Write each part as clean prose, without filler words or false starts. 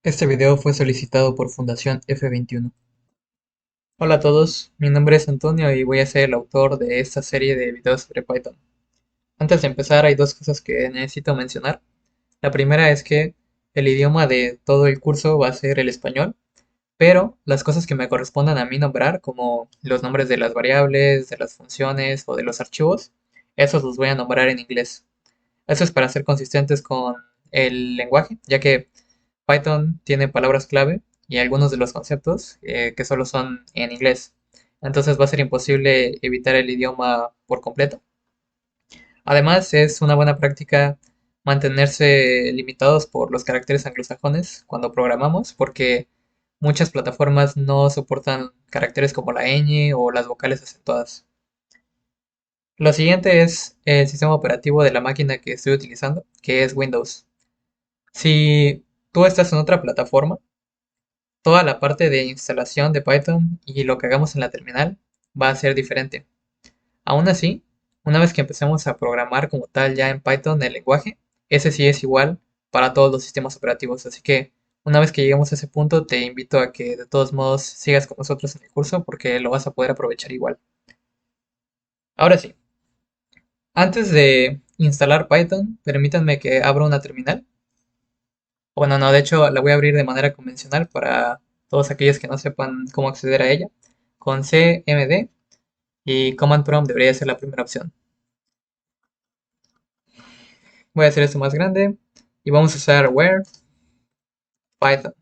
Este video fue solicitado por Fundación F21. Hola a todos, mi nombre es Antonio y voy a ser el autor de esta serie de videos sobre Python. Antes de empezar hay dos cosas que necesito mencionar. La primera es que el idioma de todo el curso va a ser el español, pero las cosas que me correspondan a mí nombrar, como los nombres de las variables, de las funciones o de los archivos, esos los voy a nombrar en inglés. Eso es para ser consistentes con el lenguaje, ya que Python tiene palabras clave y algunos de los conceptos que solo son en inglés. Entonces va a ser imposible evitar el idioma por completo. Además, es una buena práctica mantenerse limitados por los caracteres anglosajones cuando programamos, porque muchas plataformas no soportan caracteres como la ñ o las vocales acentuadas. Lo siguiente es el sistema operativo de la máquina que estoy utilizando, que es Windows. Si tú estás en otra plataforma, toda la parte de instalación de Python y lo que hagamos en la terminal va a ser diferente. Aún así, una vez que empecemos a programar como tal ya en Python el lenguaje, ese sí es igual para todos los sistemas operativos. Así que una vez que lleguemos a ese punto, te invito a que de todos modos sigas con nosotros en el curso porque lo vas a poder aprovechar igual. Ahora sí, antes de instalar Python, permítanme que abra una terminal. Bueno, no, de hecho la voy a abrir de manera convencional para todos aquellos que no sepan cómo acceder a ella. Con CMD y Command Prompt debería ser la primera opción. Voy a hacer esto más grande y vamos a usar where Python.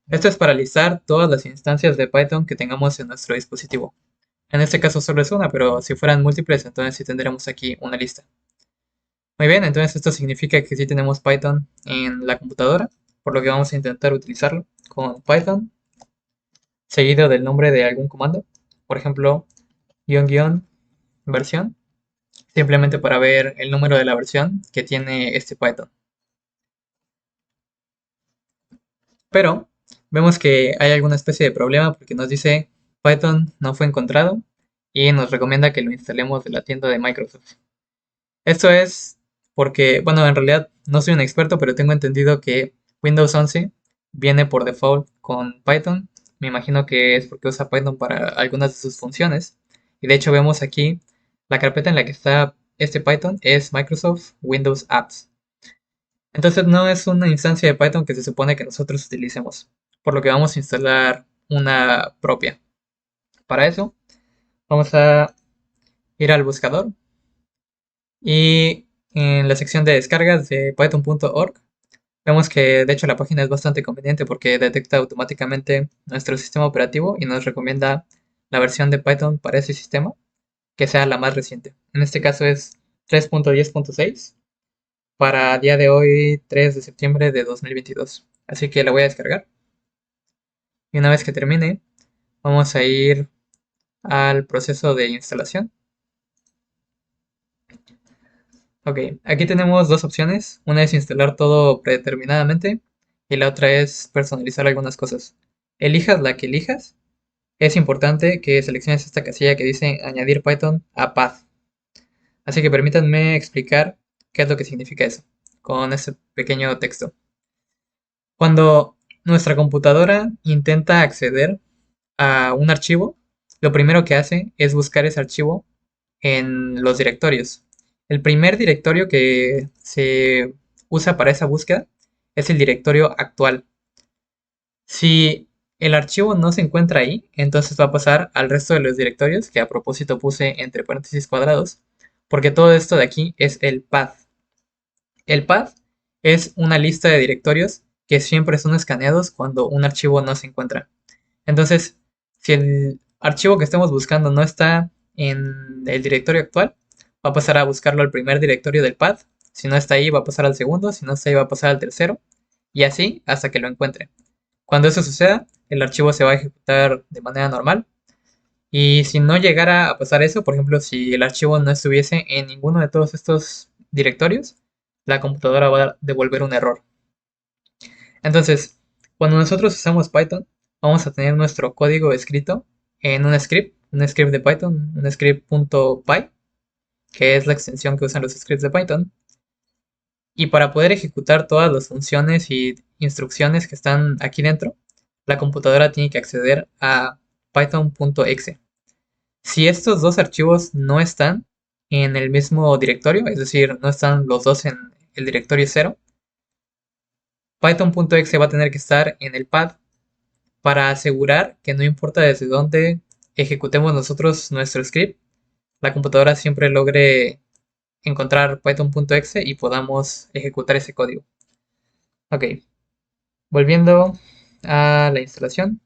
Esto es para listar todas las instancias de Python que tengamos en nuestro dispositivo. En este caso solo es una, pero si fueran múltiples, entonces sí tendremos aquí una lista. Muy bien, entonces esto significa que sí tenemos Python en la computadora, por lo que vamos a intentar utilizarlo con Python, seguido del nombre de algún comando. Por ejemplo, guión versión, simplemente para ver el número de la versión que tiene este Python. Pero vemos que hay alguna especie de problema porque nos dice Python no fue encontrado y nos recomienda que lo instalemos de la tienda de Microsoft. Esto es porque, bueno, en realidad no soy un experto, pero tengo entendido que Windows 11 viene por default con Python. Me imagino que es porque usa Python para algunas de sus funciones. Y de hecho vemos aquí la carpeta en la que está este Python es Microsoft Windows Apps. Entonces no es una instancia de Python que se supone que nosotros utilicemos, por lo que vamos a instalar una propia. Para eso vamos a ir al buscador y en la sección de descargas de python.org vemos que de hecho la página es bastante conveniente porque detecta automáticamente nuestro sistema operativo y nos recomienda la versión de Python para ese sistema que sea la más reciente. En este caso es 3.10.6 para día de hoy, 3 de septiembre de 2022. Así que la voy a descargar. Y una vez que termine, vamos a ir al proceso de instalación. Ok, aquí tenemos dos opciones. Una es instalar todo predeterminadamente y la otra es personalizar algunas cosas. Elijas la que elijas. Es importante que selecciones esta casilla que dice añadir Python a Path. Así que permítanme explicar qué es lo que significa eso con este pequeño texto. Cuando nuestra computadora intenta acceder a un archivo, lo primero que hace es buscar ese archivo en los directorios. El primer directorio que se usa para esa búsqueda es el directorio actual. Si el archivo no se encuentra ahí, entonces va a pasar al resto de los directorios, que a propósito puse entre paréntesis cuadrados, porque todo esto de aquí es el path. El path es una lista de directorios que siempre son escaneados cuando un archivo no se encuentra. Entonces, si el archivo que estamos buscando no está en el directorio actual, va a pasar a buscarlo al primer directorio del path. Si no está ahí, va a pasar al segundo. Si no está ahí, va a pasar al tercero. Y así hasta que lo encuentre. Cuando eso suceda, el archivo se va a ejecutar de manera normal. Y si no llegara a pasar eso, por ejemplo, si el archivo no estuviese en ninguno de todos estos directorios, la computadora va a devolver un error. Entonces, cuando nosotros usamos Python, vamos a tener nuestro código escrito en un script de Python, un script.py, que es la extensión que usan los scripts de Python. Y para poder ejecutar todas las funciones y instrucciones que están aquí dentro, la computadora tiene que acceder a python.exe. Si estos dos archivos no están en el mismo directorio, es decir, no están los dos en el directorio cero, python.exe va a tener que estar en el pad para asegurar que no importa desde dónde ejecutemos nosotros nuestro script, la computadora siempre logre encontrar python.exe y podamos ejecutar ese código. Ok, volviendo a la instalación,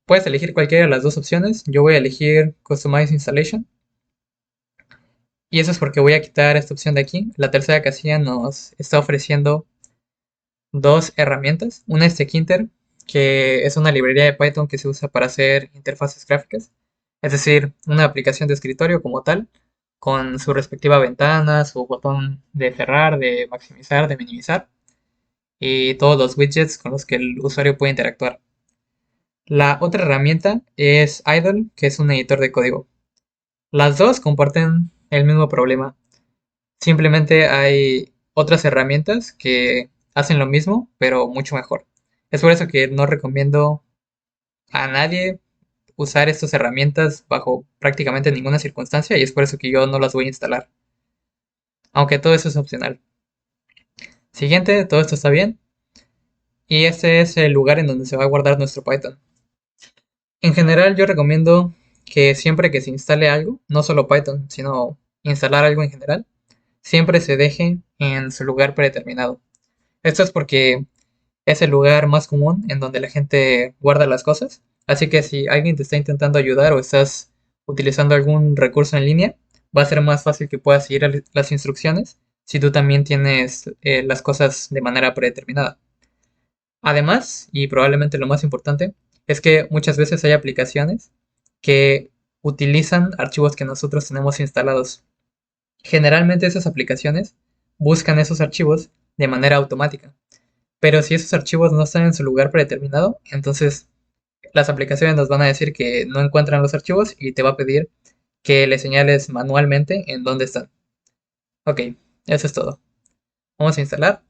puedes elegir cualquiera de las dos opciones. Yo voy a elegir Customize Installation. Y eso es porque voy a quitar esta opción de aquí. La tercera casilla nos está ofreciendo dos herramientas. Una es Tkinter, que es una librería de Python que se usa para hacer interfaces gráficas. Es decir, una aplicación de escritorio como tal, con su respectiva ventana, su botón de cerrar, de maximizar, de minimizar, y todos los widgets con los que el usuario puede interactuar. La otra herramienta es Idle, que es un editor de código. Las dos comparten el mismo problema. Simplemente hay otras herramientas que hacen lo mismo, pero mucho mejor. Es por eso que no recomiendo a nadie usar estas herramientas bajo prácticamente ninguna circunstancia y es por eso que yo no las voy a instalar. Aunque todo eso es opcional. Siguiente, todo esto está bien. Y este es el lugar en donde se va a guardar nuestro Python. En general yo recomiendo que siempre que se instale algo, no solo Python, sino instalar algo en general, siempre se deje en su lugar predeterminado. Esto es porque es el lugar más común en donde la gente guarda las cosas. Así que si alguien te está intentando ayudar o estás utilizando algún recurso en línea, va a ser más fácil que puedas seguir las instrucciones si tú también tienes las cosas de manera predeterminada. Además, y probablemente lo más importante, es que muchas veces hay aplicaciones que utilizan archivos que nosotros tenemos instalados. Generalmente esas aplicaciones buscan esos archivos de manera automática. Pero si esos archivos no están en su lugar predeterminado, entonces las aplicaciones nos van a decir que no encuentran los archivos y te va a pedir que le señales manualmente en dónde están. Ok, eso es todo. Vamos a instalar.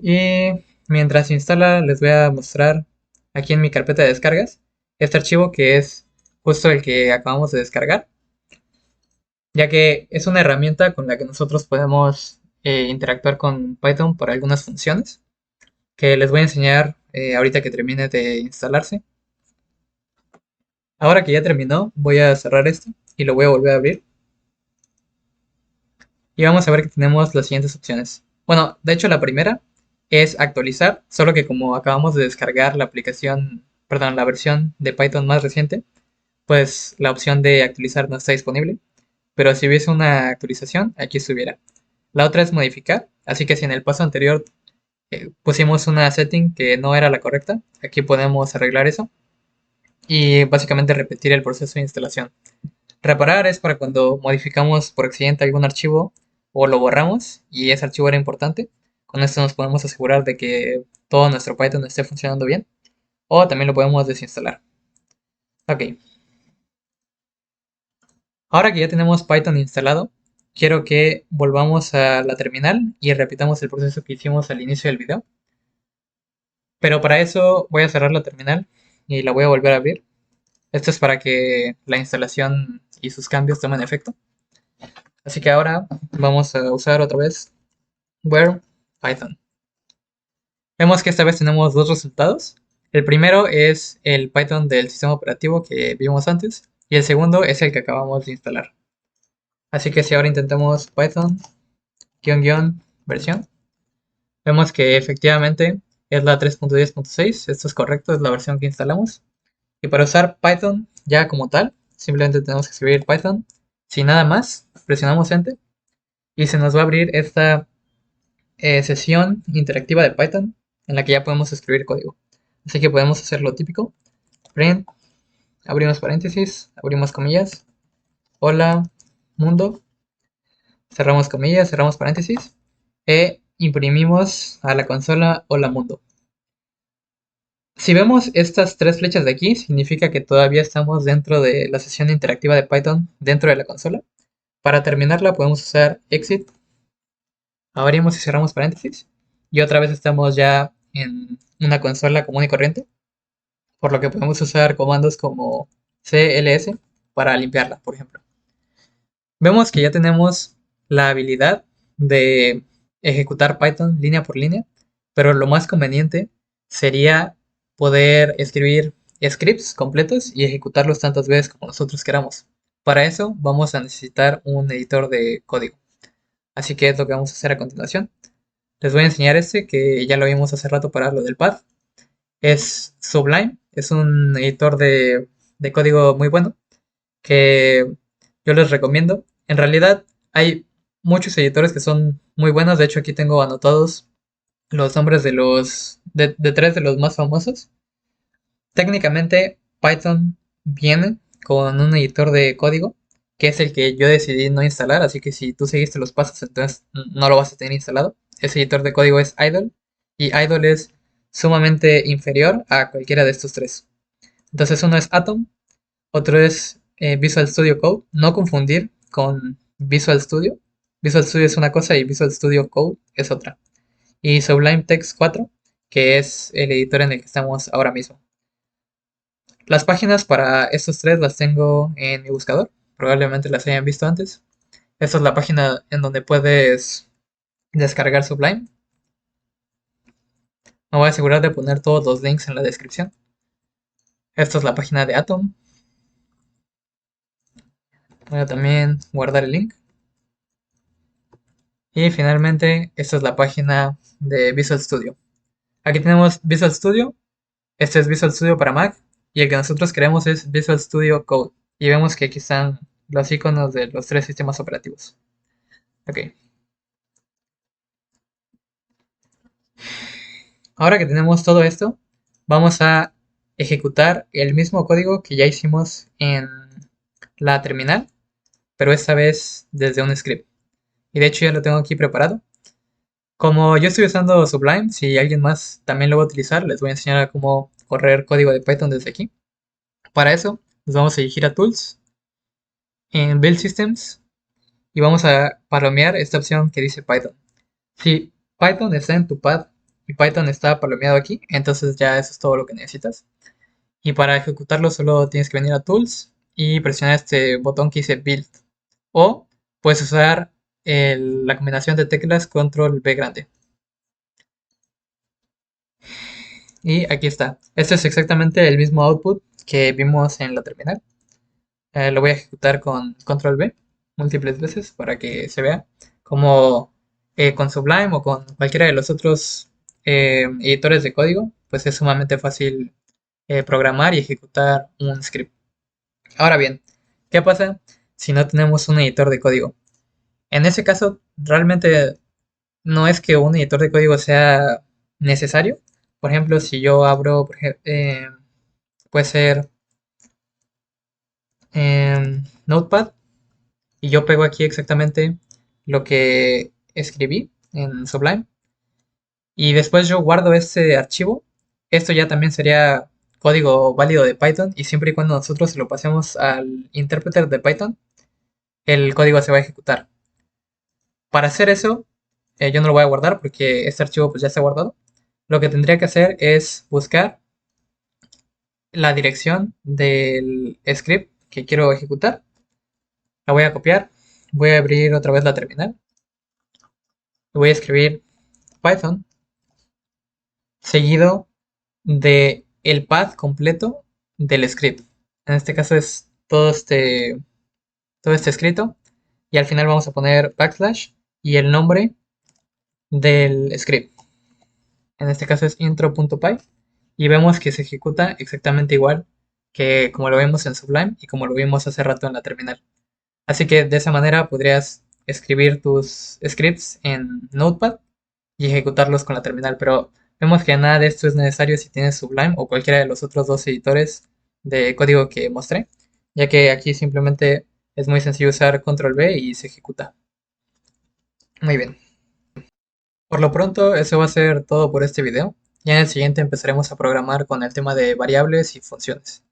Y mientras se instala, les voy a mostrar aquí en mi carpeta de descargas este archivo que es justo el que acabamos de descargar, ya que es una herramienta con la que nosotros podemos interactuar con Python por algunas funciones que les voy a enseñar ahorita que termine de instalarse. Ahora que ya terminó, voy a cerrar esto y lo voy a volver a abrir. Y vamos a ver que tenemos las siguientes opciones. Bueno, de hecho la primera es actualizar, solo que como acabamos de descargar la aplicación, perdón, la versión de Python más reciente, pues la opción de actualizar no está disponible. Pero si hubiese una actualización, aquí estuviera. La otra es modificar, así que si en el paso anterior pusimos una setting que no era la correcta, aquí podemos arreglar eso y básicamente repetir el proceso de instalación. Reparar es para cuando modificamos por accidente algún archivo o lo borramos y ese archivo era importante. Con esto nos podemos asegurar de que todo nuestro Python esté funcionando bien. O también lo podemos desinstalar. Ok. Ahora que ya tenemos Python instalado, quiero que volvamos a la terminal y repitamos el proceso que hicimos al inicio del video. Pero para eso voy a cerrar la terminal y la voy a volver a abrir. Esto es para que la instalación y sus cambios tomen efecto. Así que ahora vamos a usar otra vez where Python. Vemos que esta vez tenemos dos resultados. El primero es el Python del sistema operativo que vimos antes y el segundo es el que acabamos de instalar. Así que si ahora intentamos Python versión, vemos que efectivamente es la 3.10.6. Esto es correcto, es la versión que instalamos. Y para usar Python ya como tal, simplemente tenemos que escribir Python sin nada más, presionamos Enter y se nos va a abrir esta sesión interactiva de Python en la que ya podemos escribir código. Así que podemos hacer lo típico, print, abrimos paréntesis, abrimos comillas, hola mundo, cerramos comillas, cerramos paréntesis e imprimimos a la consola hola mundo. Si vemos estas tres flechas de aquí, significa que todavía estamos dentro de la sesión interactiva de Python dentro de la consola. Para terminarla podemos usar exit, abrimos y cerramos paréntesis y otra vez estamos ya en una consola común y corriente, por lo que podemos usar comandos como cls para limpiarla, por ejemplo. Vemos que ya tenemos la habilidad de ejecutar Python línea por línea, pero lo más conveniente sería poder escribir scripts completos y ejecutarlos tantas veces como nosotros queramos. Para eso vamos a necesitar un editor de código. Así que es lo que vamos a hacer a continuación. Les voy a enseñar este que ya lo vimos hace rato para lo del pad. Es Sublime, es un editor de código muy bueno que yo les recomiendo. En realidad hay muchos editores que son muy buenos. De hecho aquí tengo anotados los nombres de tres de los más famosos. Técnicamente Python viene con un editor de código que es el que yo decidí no instalar, así que si tú seguiste los pasos entonces no lo vas a tener instalado. Ese editor de código es Idle y Idle es sumamente inferior a cualquiera de estos tres. Entonces uno es Atom, otro es Visual Studio Code, no confundir con Visual Studio. Visual Studio es una cosa y Visual Studio Code es otra. Y Sublime Text 4, que es el editor en el que estamos ahora mismo. Las páginas para estos tres las tengo en mi buscador, probablemente las hayan visto antes. Esta es la página en donde puedes descargar Sublime. Me voy a asegurar de poner todos los links en la descripción. Esta es la página de Atom. Voy a también guardar el link. Y finalmente, esta es la página de Visual Studio. Aquí tenemos Visual Studio. Este es Visual Studio para Mac. Y el que nosotros queremos es Visual Studio Code. Y vemos que aquí están los iconos de los tres sistemas operativos. Ok. Ahora que tenemos todo esto, vamos a ejecutar el mismo código que ya hicimos en la terminal, pero esta vez desde un script. Y de hecho ya lo tengo aquí preparado. Como yo estoy usando Sublime, si alguien más también lo va a utilizar, les voy a enseñar a cómo correr código de Python desde aquí. Para eso, nos vamos a dirigir a Tools, en Build Systems, y vamos a palomear esta opción que dice Python. Si Python está en tu pad y Python está palomeado aquí, entonces ya eso es todo lo que necesitas. Y para ejecutarlo solo tienes que venir a Tools y presionar este botón que dice Build. O puedes usar la combinación de teclas Control B grande. Y aquí está. Este es exactamente el mismo output que vimos en la terminal. Lo voy a ejecutar con Control B múltiples veces para que se vea como con Sublime o con cualquiera de los otros editores de código, pues es sumamente fácil programar y ejecutar un script. Ahora bien, ¿qué pasa si no tenemos un editor de código? En ese caso, realmente no es que un editor de código sea necesario. Por ejemplo, si yo abro, puede ser Notepad y yo pego aquí exactamente lo que escribí en Sublime y después yo guardo este archivo, esto ya también sería código válido de Python y siempre y cuando nosotros se lo pasemos al interpreter de Python, el código se va a ejecutar. Para hacer eso, yo no lo voy a guardar porque este archivo pues ya está guardado. Lo que tendría que hacer es buscar la dirección del script que quiero ejecutar. La voy a copiar. Voy a abrir otra vez la terminal. Y voy a escribir Python seguido de el path completo del script. En este caso es todo este escrito. Y al final vamos a poner backslash y el nombre del script. En este caso es intro.py. Y vemos que se ejecuta exactamente igual que como lo vimos en Sublime y como lo vimos hace rato en la terminal. Así que de esa manera podrías escribir tus scripts en Notepad y ejecutarlos con la terminal, pero vemos que nada de esto es necesario si tienes Sublime o cualquiera de los otros dos editores de código que mostré, ya que aquí simplemente es muy sencillo usar Control B y se ejecuta. Muy bien. Por lo pronto, eso va a ser todo por este video. Ya en el siguiente empezaremos a programar con el tema de variables y funciones.